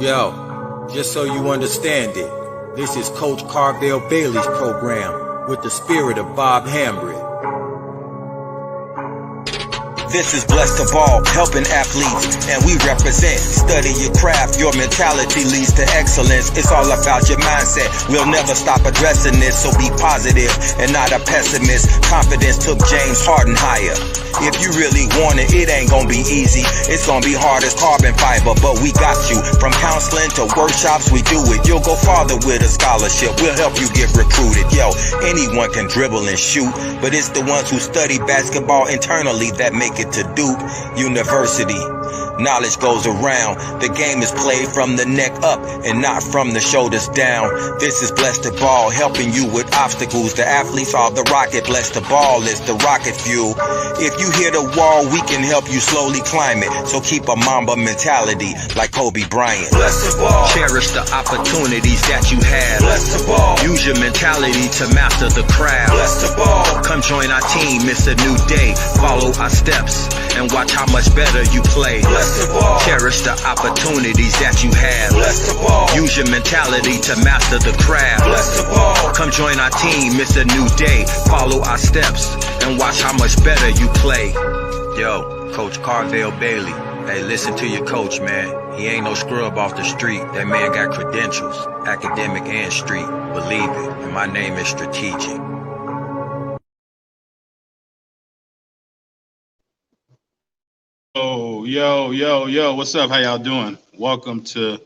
Yo, just so you understand it, this is Coach Carvel Bailey's program with the spirit of Bob Hambry. This is Blessed to Ball, helping athletes, and we represent. Study your craft, your mentality leads to excellence. It's all about your mindset. We'll never stop addressing this, so be positive and not a pessimist. Confidence took James Harden higher. If you really want it, it ain't gonna be easy. It's gonna be hard as carbon fiber, but we got you. From counseling to workshops, we do it. You'll go farther with a scholarship. We'll help you get recruited. Yo, anyone can dribble and shoot, but it's the ones who study basketball internally that make it to Duke University. Knowledge goes around. The game is played from the neck up and not from the shoulders down. This is Blessed to Ball, helping you with obstacles. The athletes are the rocket. Blessed to Ball is the rocket fuel. If you hit a wall, we can help you slowly climb it. So keep a Mamba mentality like Kobe Bryant. Blessed to Ball. Cherish the opportunities that you have. Blessed to Ball. Use your mentality to master the craft. Blessed to Ball. Come join our team, it's a new day. Follow our steps and watch how much better you play. Blessed to Ball. Cherish the opportunities that you have. Blessed to Ball. Use your mentality to master the craft. Blessed to Ball. Come join our team, it's a new day. Follow our steps and watch how much better you play. Yo, Coach Carvel Bailey. Hey, listen to your coach, man. He ain't no scrub off the street. That man got credentials, academic and street. Believe it. And my name is Strategic. Oh, yo, what's up? How y'all doing? Welcome to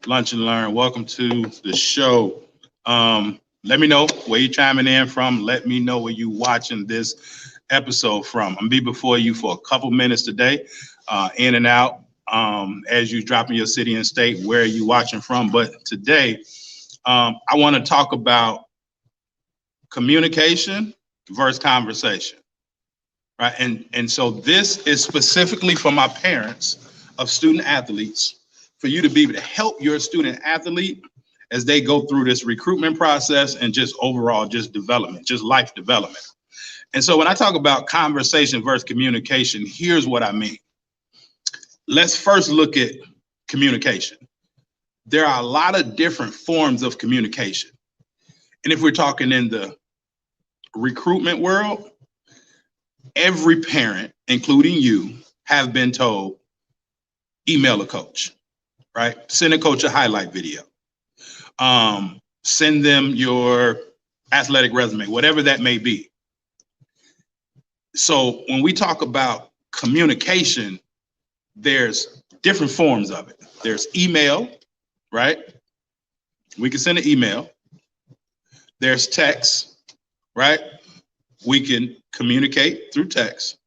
Lunch and Learn. Welcome to the show. Let me know where you're chiming in from. Let me know where you watching this episode from. I'm gonna be before you for a couple minutes today, in and out, as you dropping your city and state, where are you watching from. But today, I want to talk about communication versus conversation. Right, and so this is specifically for my parents of student athletes, for you to be able to help your student athlete as they go through this recruitment process and just overall just development, just life development. And so when I talk about conversation versus communication, here's what I mean. Let's first look at communication. There are a lot of different forms of communication. And if we're talking in the recruitment world, every parent, including you, have been told, email a coach, right? Send a coach a highlight video. Send them your athletic resume, whatever that may be. So when we talk about communication, there's different forms of it. There's email, right? We can send an email. There's text, right? We can communicate through text.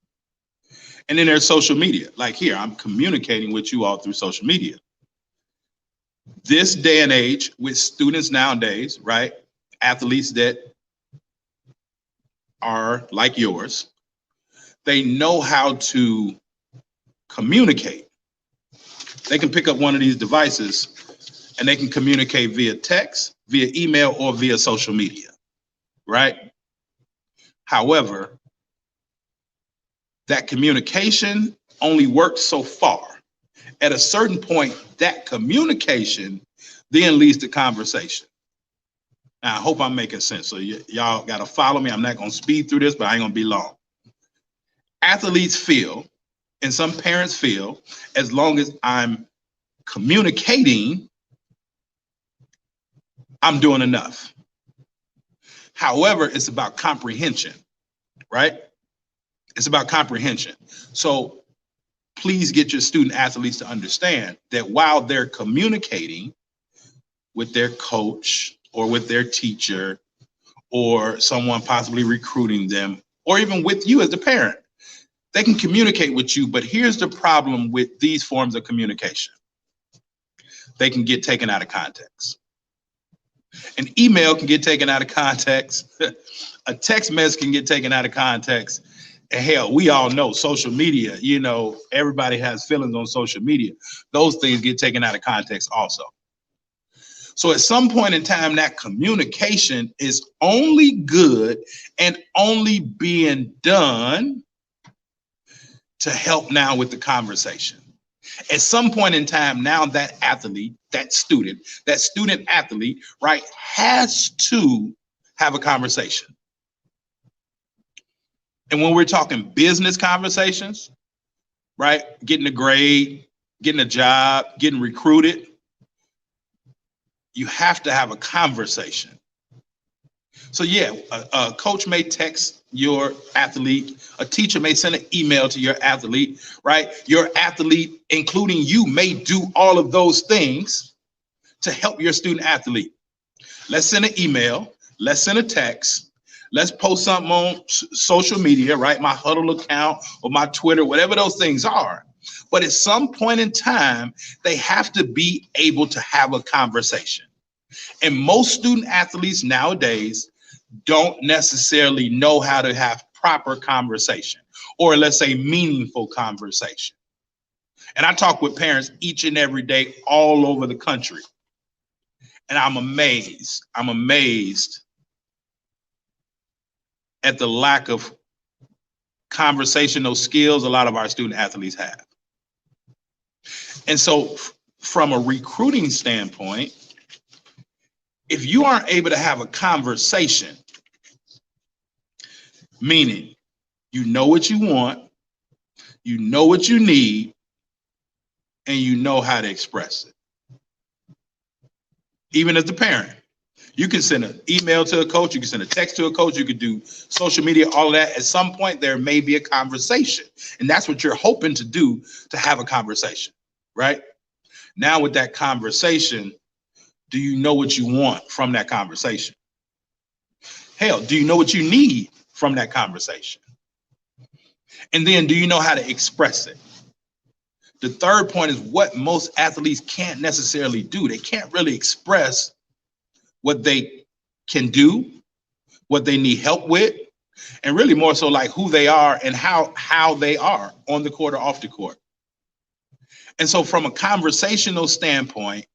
And then there's social media. Like here, I'm communicating with you all through social media. This day and age with students nowadays, right? Athletes that are like yours, they know how to communicate. They can pick up one of these devices and they can communicate via text, via email, or via social media, right? However, that communication only works so far. At a certain point, that communication then leads to conversation. Now, I hope I'm making sense. So y'all got to follow me. I'm not going to speed through this, but I ain't going to be long. Athletes feel, and some parents feel, as long as I'm communicating, I'm doing enough. However, it's about comprehension, right? It's about comprehension. So please get your student athletes to understand that while they're communicating with their coach or with their teacher or someone possibly recruiting them, or even with you as the parent, they can communicate with you. But here's the problem with these forms of communication. They can get taken out of context. An email can get taken out of context. A text message can get taken out of context. And hell, we all know social media, you know, everybody has feelings on social media. Those things get taken out of context also. So at some point in time, that communication is only good and only being done to help now with the conversation. At some point in time, now that athlete, that student athlete, right, has to have a conversation. And when we're talking business conversations, right, getting a grade, getting a job, getting recruited, you have to have a conversation. So yeah, a coach may text your athlete, a teacher may send an email to your athlete, right? Your athlete, including you, may do all of those things to help your student athlete. Let's send an email, let's send a text, let's post something on social media, right? My Huddle account or my Twitter, whatever those things are. But at some point in time, they have to be able to have a conversation. And most student athletes nowadays don't necessarily know how to have proper conversation, or let's say meaningful conversation. And I talk with parents each and every day all over the country. And I'm amazed at the lack of conversational skills a lot of our student athletes have. And so from a recruiting standpoint, if you aren't able to have a conversation, meaning you know what you want, you know what you need, and you know how to express it. Even as the parent, you can send an email to a coach, you can send a text to a coach, you could do social media, all of that. At some point, there may be a conversation. And that's what you're hoping to do, to have a conversation, right? Now with that conversation, do you know what you want from that conversation? Hell, do you know what you need from that conversation? And then do you know how to express it? The third point is what most athletes can't necessarily do. They can't really express what they can do, what they need help with, and really more so like who they are and how they are on the court or off the court. And so from a conversational standpoint,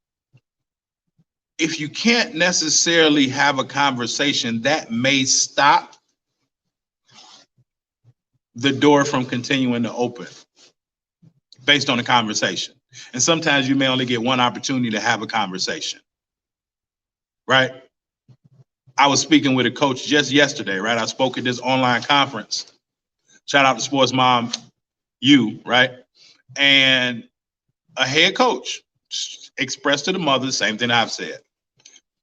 if you can't necessarily have a conversation, that may stop the door from continuing to open based on a conversation. And sometimes you may only get one opportunity to have a conversation, right? I was speaking with a coach just yesterday, right? I spoke at this online conference. Shout out to Sports Mom U, right? And a head coach expressed to the mother the same thing I've said.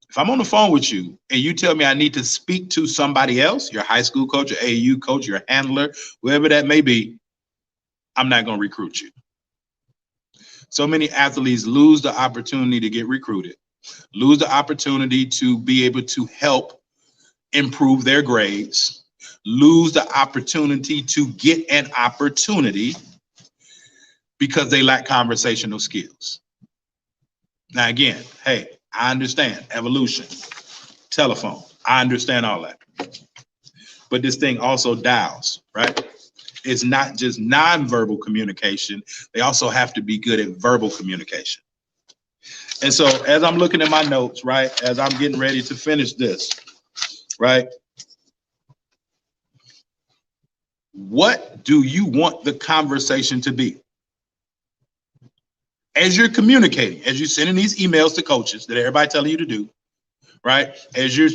If I'm on the phone with you and you tell me I need to speak to somebody else, your high school coach, your AAU coach, your handler, whoever that may be, I'm not going to recruit you. So many athletes lose the opportunity to get recruited, lose the opportunity to be able to help improve their grades, lose the opportunity to get an opportunity because they lack conversational skills. Now, again, hey, I understand evolution, telephone. I understand all that. But this thing also dials, right? It's not just nonverbal communication. They also have to be good at verbal communication. And so as I'm looking at my notes, right, as I'm getting ready to finish this, right, what do you want the conversation to be? As you're communicating, as you're sending these emails to coaches that everybody telling you to do, right? As you're,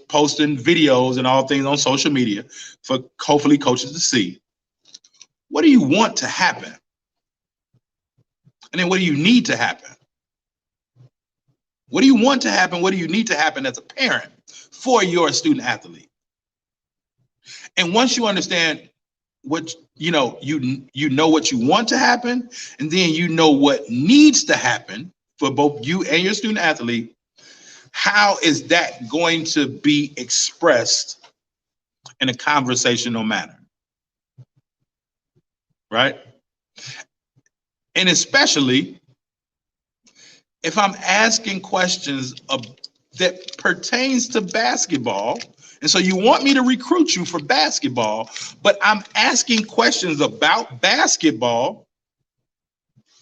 posting videos and all things on social media for hopefully coaches to see, what do you want to happen? And then what do you need to happen? What do you want to happen? What do you need to happen as a parent for your student athlete? And once you understand what you know what you want to happen, and then you know what needs to happen for both you and your student athlete, how is that going to be expressed in a conversational manner, right? And especially if I'm asking questions that pertains to basketball. And so you want me to recruit you for basketball, but I'm asking questions about basketball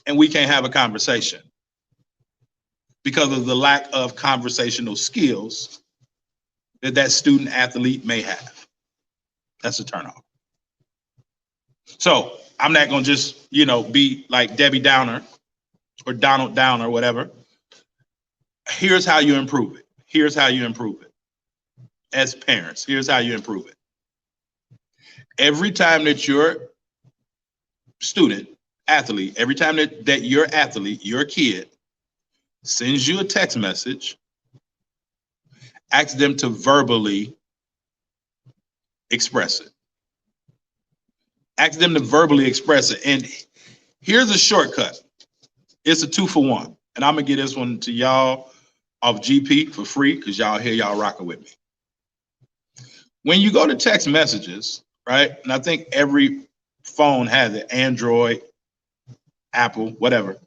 and we can't have a conversation because of the lack of conversational skills that student athlete may have. That's a turnoff. So I'm not going to just, be like Debbie Downer or Donald Downer or whatever. Here's how you improve it. Here's how you improve it. As parents, here's how you improve it. Every time that your student, athlete, every time that your athlete, your kid, sends you a text message, ask them to verbally express it. Ask them to verbally express it. And here's a shortcut. It's a 2-for-1. And I'm going to give this one to y'all off GP for free because y'all rocking with me. When you go to text messages, right? And I think every phone has it, Android, Apple, whatever.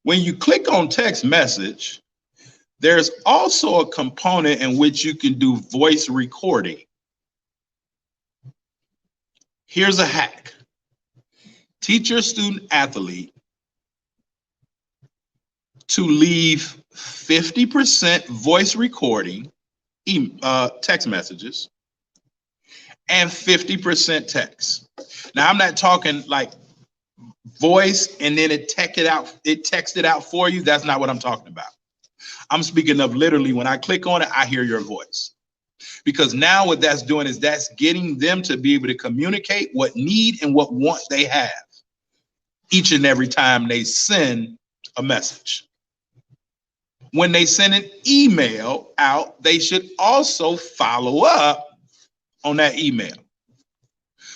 When you click on text message, there's also a component in which you can do voice recording. Here's a hack. Teach your student athlete to leave 50% voice recording, text messages, and 50% text. Now, I'm not talking like voice and then it texted out for you. That's not what I'm talking about. I'm speaking of literally when I click on it, I hear your voice. Because now what that's doing is that's getting them to be able to communicate what need and what want they have each and every time they send a message. When they send an email out, they should also follow up on that email.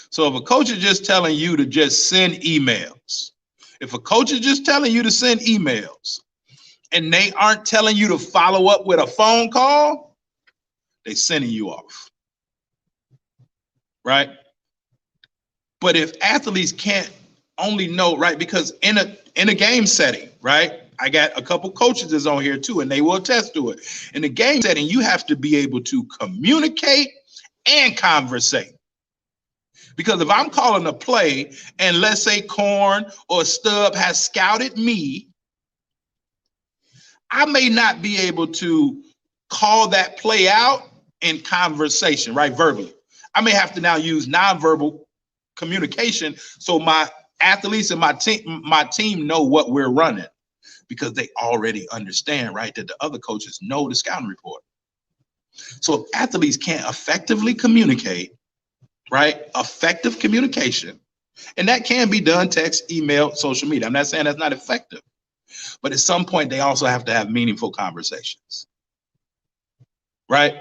So if a coach is just telling you to just send emails, if a coach is just telling you to send emails and they aren't telling you to follow up with a phone call, they're sending you off, right? But if athletes can't only know, right, because in a game setting, right, I got a couple coaches that's on here too, and they will attest to it. In a game setting, you have to be able to communicate and conversate. Because if I'm calling a play and let's say Corn or Stubb has scouted me, I may not be able to call that play out in conversation, right, verbally. I may have to now use nonverbal communication so my athletes and my team know what we're running because they already understand, right, that the other coaches know the scouting report. So if athletes can't effectively communicate, right, effective communication, and that can be done, text, email, social media. I'm not saying that's not effective, but at some point they also have to have meaningful conversations, right?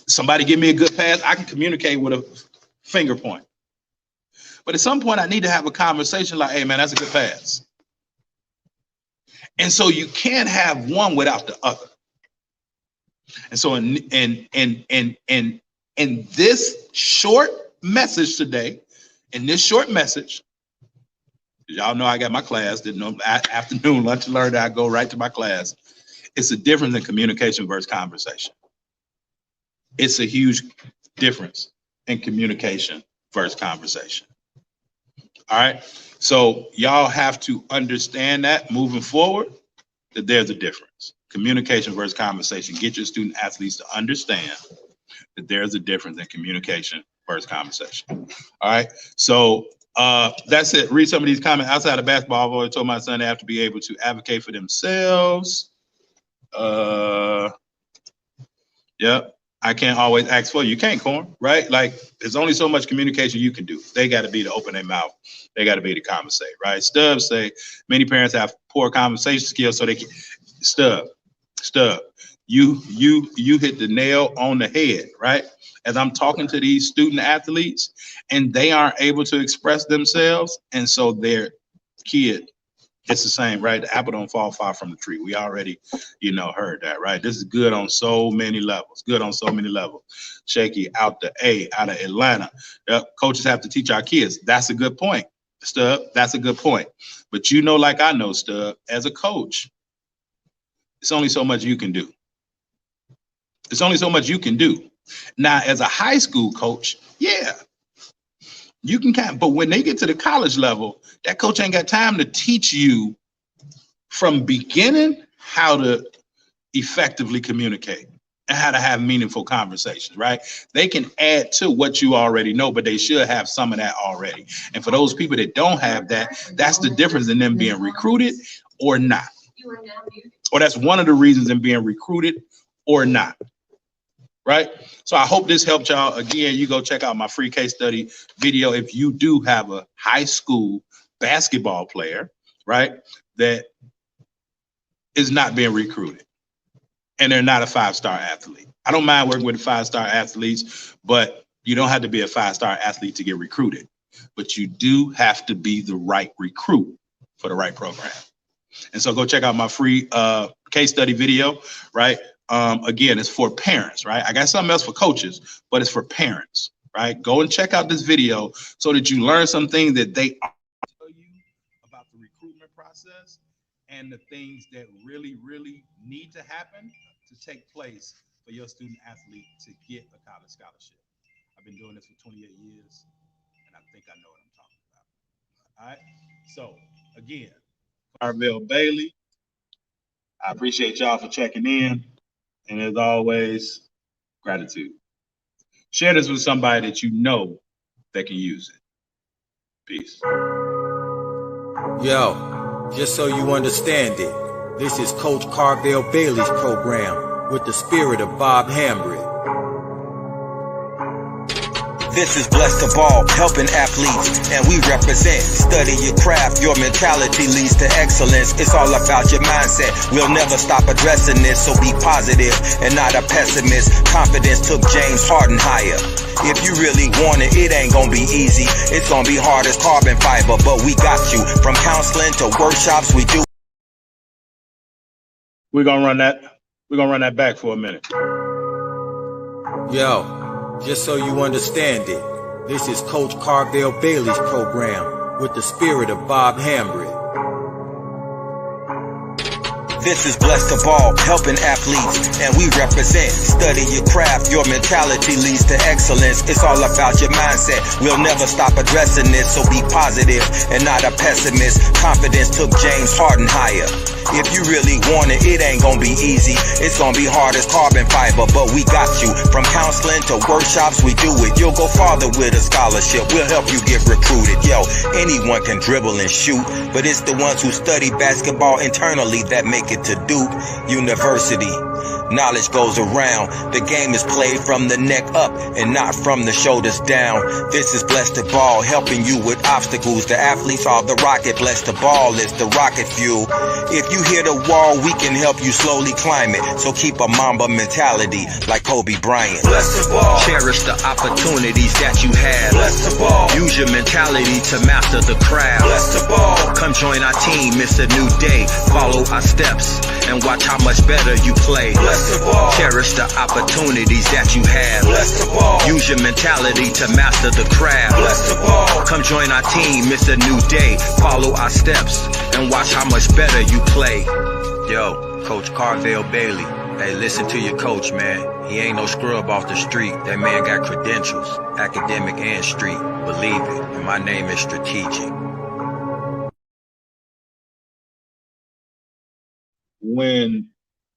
Somebody give me a good pass, I can communicate with a finger point. But at some point I need to have a conversation like, hey man, that's a good pass. And so you can't have one without the other. And so in this short message today, in this short message, y'all know I got my class, didn't know afternoon lunch and learn that I go right to my class. It's a difference in communication versus conversation. It's a huge difference in communication versus conversation. All right. So y'all have to understand that moving forward, that there's a difference. Communication versus conversation. Get your student athletes to understand that there's a difference in communication versus conversation. All right. So that's it. Read some of these comments. Outside of basketball, I've always told my son they have to be able to advocate for themselves. Yep. I can't always ask for you. You can't, Corn, right? Like, there's only so much communication you can do. They got to be to open their mouth. They got to be to conversate, right? Stubb say many parents have poor conversation skills, so they can. Stubb, you hit the nail on the head, right? As I'm talking to these student athletes, and they aren't able to express themselves, and so their kid. It's the same, right? The apple don't fall far from the tree. We already, heard that, right? This is good on so many levels. Good on so many levels. Shaky out of Atlanta. Coaches have to teach our kids. That's a good point, Stubb. That's a good point. But like I know, Stubb, as a coach, it's only so much you can do. It's only so much you can do. Now, as a high school coach, yeah, you can but when they get to the college level, that coach ain't got time to teach you from beginning how to effectively communicate. and how to have meaningful conversations, right? They can add to what you already know, but they should have some of that already. And for those people that don't have that, that's the difference in them being recruited or not. Or that's one of the reasons in being recruited or not, right? So I hope this helped y'all. Again, you go check out my free case study video if you do have a high school basketball player, right, that is not being recruited and they're not a 5-star athlete. I don't mind working with 5-star athletes, but you don't have to be a 5-star athlete to get recruited. But you do have to be the right recruit for the right program. And so go check out my free case study video, right? Again, it's for parents, right? I got something else for coaches, but it's for parents, right? Go and check out this video so that you learn something that they tell you about the recruitment process and the things that really, really need to happen to take place for your student athlete to get a college scholarship. I've been doing this for 28 years, and I think I know what I'm talking about. All right. So again, Carvel Bailey, I appreciate y'all for checking in. And as always, gratitude. Share this with somebody that you know that can use it. Peace. Yo, just so you understand it, this is Coach Carvel Bailey's program with the spirit of Bob Hambry. This is Blessed to Ball, helping athletes, and we represent. Study your craft, your mentality leads to excellence. It's all about your mindset. We'll never stop addressing this, so be positive and not a pessimist. Confidence took James Harden higher. If you really want it, it ain't gonna be easy. It's gonna be hard as carbon fiber, but we got you. From counseling to workshops, we do. We're gonna run that back for a minute. Yo, just so you understand it, this is Coach Carvel Bailey's program with the spirit of Bob Hambry. This is Blessed to Ball, helping athletes, and we represent. Study your craft, your mentality leads to excellence. It's all about your mindset. We'll never stop addressing this, so be positive and not a pessimist. Confidence took James Harden higher. If you really want it, it ain't gonna be easy. It's gonna be hard as carbon fiber, but we got you. From counseling to workshops, we do it. You'll go farther with a scholarship. We'll help you get recruited. Yo, anyone can dribble and shoot, but it's the ones who study basketball internally that make it to Duke University. Knowledge goes around. The game is played from the neck up and not from the shoulders down. This is Blessed to Ball, helping you with obstacles. The athletes are the rocket. Blessed to Ball is the rocket fuel. If you hit a wall, we can help you slowly climb it. So keep a Mamba mentality like Kobe Bryant. Blessed to Ball. Cherish the opportunities that you have. Blessed to Ball. Use your mentality to master the craft. Blessed to Ball. Come join our team, it's a new day. Follow our steps and watch how much better you play. Blessed to Ball. Cherish the opportunities that you have. Blessed to Ball. Use your mentality to master the craft. Blessed to Ball. Come join our team, it's a new day. Follow our steps and watch how much better you play. Yo, Coach Carvel Bailey. Hey, listen to your coach, man. He ain't no scrub off the street. That man got credentials, academic and street. Believe it, and my name is strategic. When